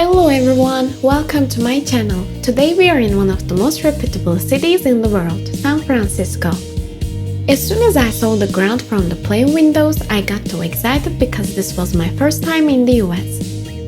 Hello everyone, welcome to my channel. Today we are in one of the most reputable cities in the world, San Francisco. As soon as I saw the ground from the plane windows, I got too excited because this was my first time in the US.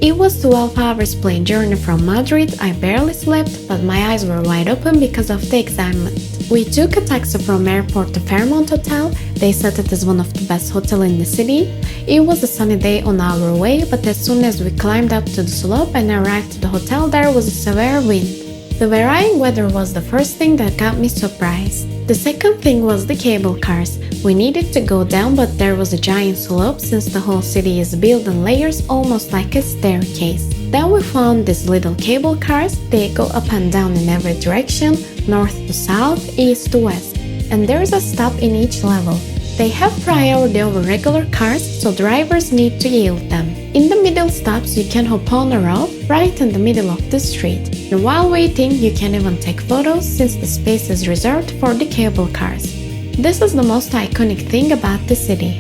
It was 12 hours plane journey from Madrid. I barely slept, but my eyes were wide open because of the excitement. We took a taxi from airport to Fairmont Hotel. They said it is one of the best hotels in the city. It was a sunny day on our way, but as soon as we climbed up to the slope and arrived at the hotel, there was a severe wind. The varying weather was the first thing that got me surprised. The second thing was the cable cars. We needed to go down, but there was a giant slope since the whole city is built in layers, almost like a staircase. Then we found these little cable cars. They go up and down in every direction, north to south, east to west, and there's a stop in each level. They have priority over regular cars, so drivers need to yield them. In the middle stops, you can hop on or off right in the middle of the street. And while waiting, you can even take photos since the space is reserved for the cable cars. This is the most iconic thing about the city.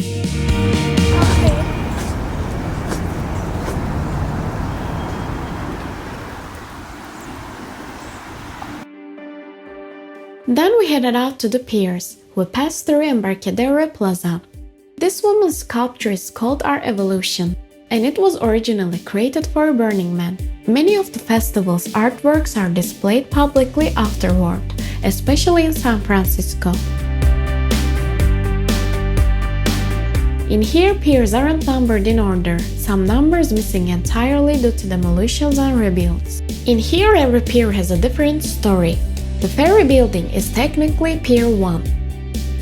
Then we headed out to the Piers. We passed through Embarcadero Plaza. This woman's sculpture is called Our Evolution, and it was originally created for Burning Man. Many of the festival's artworks are displayed publicly afterward, especially in San Francisco. In here, piers aren't numbered in order, some numbers missing entirely due to demolitions and rebuilds. In here, every pier has a different story. The ferry building is technically Pier 1.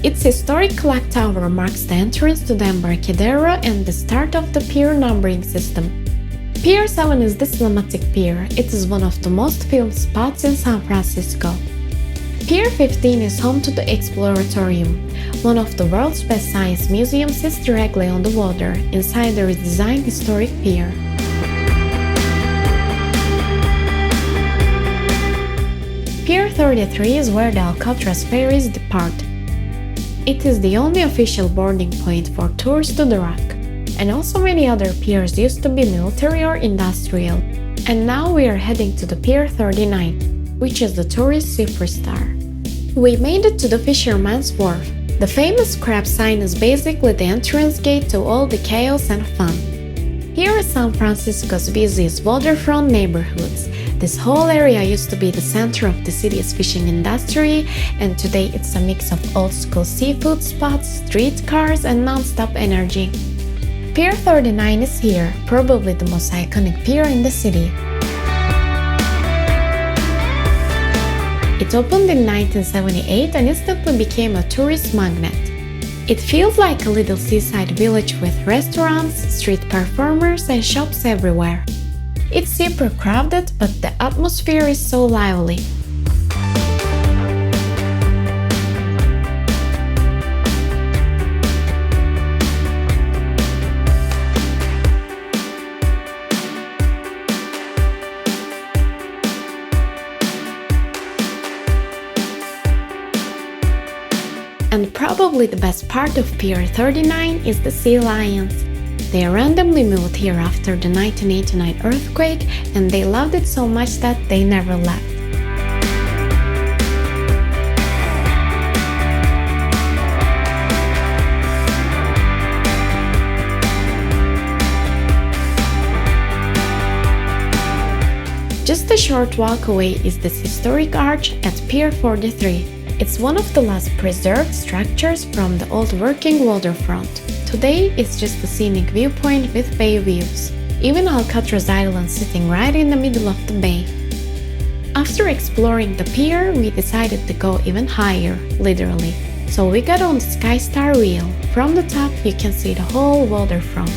Its historic clock tower marks the entrance to the Embarcadero and the start of the pier numbering system. Pier 7 is the cinematic pier. It is one of the most filmed spots in San Francisco. Pier 15 is home to the Exploratorium. One of the world's best science museums is directly on the water. Inside there is designed historic pier. Pier 33 is where the Alcatraz ferries depart. It is the only official boarding point for tours to the Rock. And also many other piers used to be military or industrial. And now we are heading to the Pier 39, which is the tourist superstar. We made it to the Fisherman's Wharf. The famous crab sign is basically the entrance gate to all the chaos and fun. Here is San Francisco's busiest waterfront neighborhoods. This whole area used to be the center of the city's fishing industry, and today it's a mix of old-school seafood spots, streetcars, and non-stop energy. Pier 39 is here, probably the most iconic pier in the city. It opened in 1978 and instantly became a tourist magnet. It feels like a little seaside village with restaurants, street performers, and shops everywhere. It's super crowded, but the atmosphere is so lively. And probably the best part of Pier 39 is the sea lions. They randomly moved here after the 1989 earthquake, and they loved it so much that they never left. Just a short walk away is this historic arch at Pier 43. It's one of the last preserved structures from the old working waterfront. Today, it's just a scenic viewpoint with bay views. Even Alcatraz Island sitting right in the middle of the bay. After exploring the pier, we decided to go even higher, literally. So we got on the SkyStar Wheel. From the top, you can see the whole waterfront.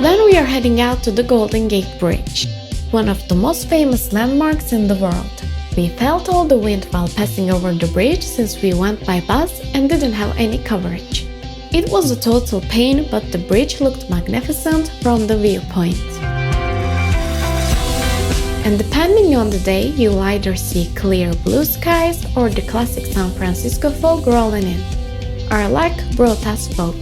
Then we are heading out to the Golden Gate Bridge, one of the most famous landmarks in the world. We felt all the wind while passing over the bridge since we went by bus and didn't have any coverage. It was a total pain, but the bridge looked magnificent from the viewpoint. And depending on the day, you'll either see clear blue skies or the classic San Francisco fog rolling in. Our luck brought us fog.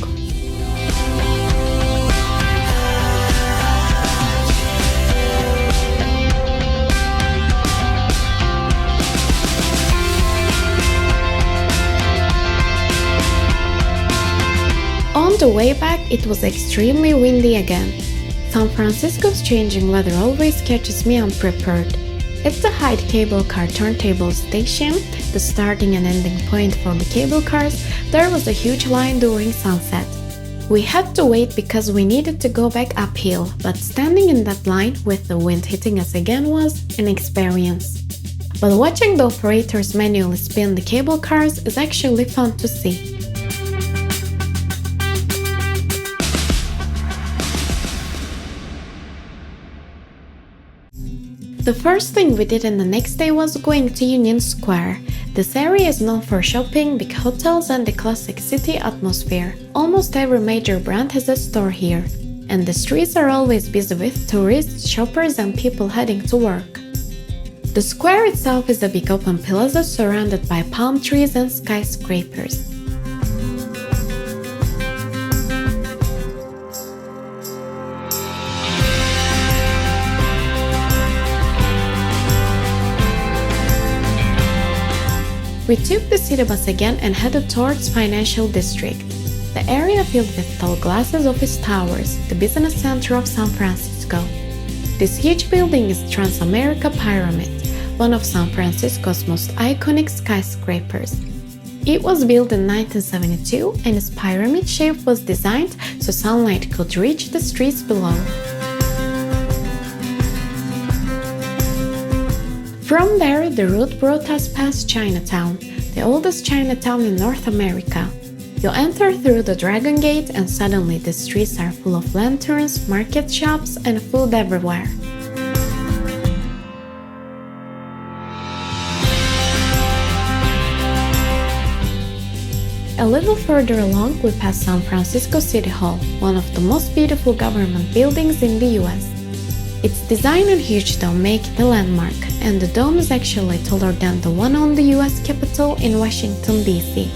On the way back, it was extremely windy again. San Francisco's changing weather always catches me unprepared. At the Haight cable car turntable station, the starting and ending point for the cable cars, there was a huge line during sunset. We had to wait because we needed to go back uphill, but standing in that line with the wind hitting us again was an experience. But watching the operators manually spin the cable cars is actually fun to see. The first thing we did in the next day was going to Union Square. This area is known for shopping, big hotels and the classic city atmosphere. Almost every major brand has a store here, and the streets are always busy with tourists, shoppers and people heading to work. The square itself is a big open plaza surrounded by palm trees and skyscrapers. We took the city bus again and headed towards Financial District, the area filled with tall glasses office towers, the business center of San Francisco. This huge building is Transamerica Pyramid, one of San Francisco's most iconic skyscrapers. It was built in 1972 and its pyramid shape was designed so sunlight could reach the streets below. From there, the route brought us past Chinatown, the oldest Chinatown in North America. You enter through the Dragon Gate and suddenly the streets are full of lanterns, market shops, and food everywhere. A little further along, we pass San Francisco City Hall, one of the most beautiful government buildings in the US. Its design and huge dome make it a landmark, and the dome is actually taller than the one on the US Capitol in Washington, D.C.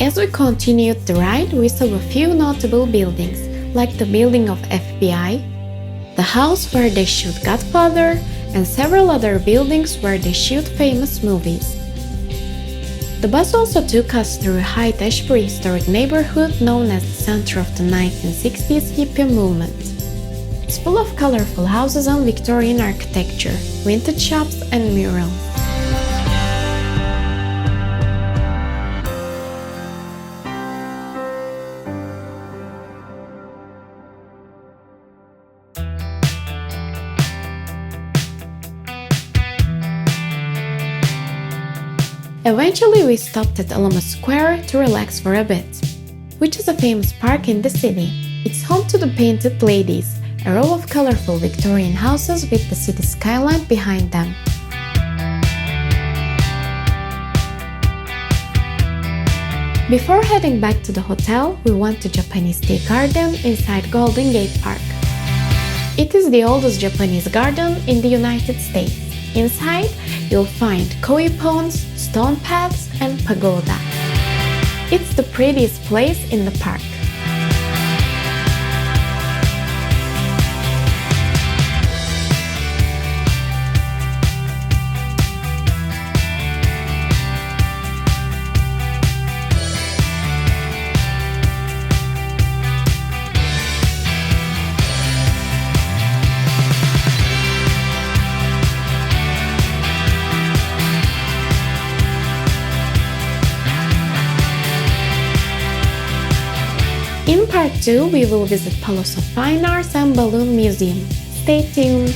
As we continued the ride, we saw a few notable buildings, like the building of FBI, the house where they shoot Godfather, and several other buildings where they shoot famous movies. The bus also took us through a Haight-Ashbury historic neighborhood known as the center of the 1960s hippie movement. It's full of colorful houses and Victorian architecture, vintage shops and murals. Eventually we stopped at Alamo Square to relax for a bit, which is a famous park in the city. It's home to the Painted Ladies, a row of colorful Victorian houses with the city skyline behind them. Before heading back to the hotel, we went to Japanese Tea Garden inside Golden Gate Park. It is the oldest Japanese garden in the United States. Inside, you'll find koi ponds, stone paths, and pagoda. It's the prettiest place in the park. In part 2, we will visit Palace of Fine Arts and Balloon Museum. Stay tuned!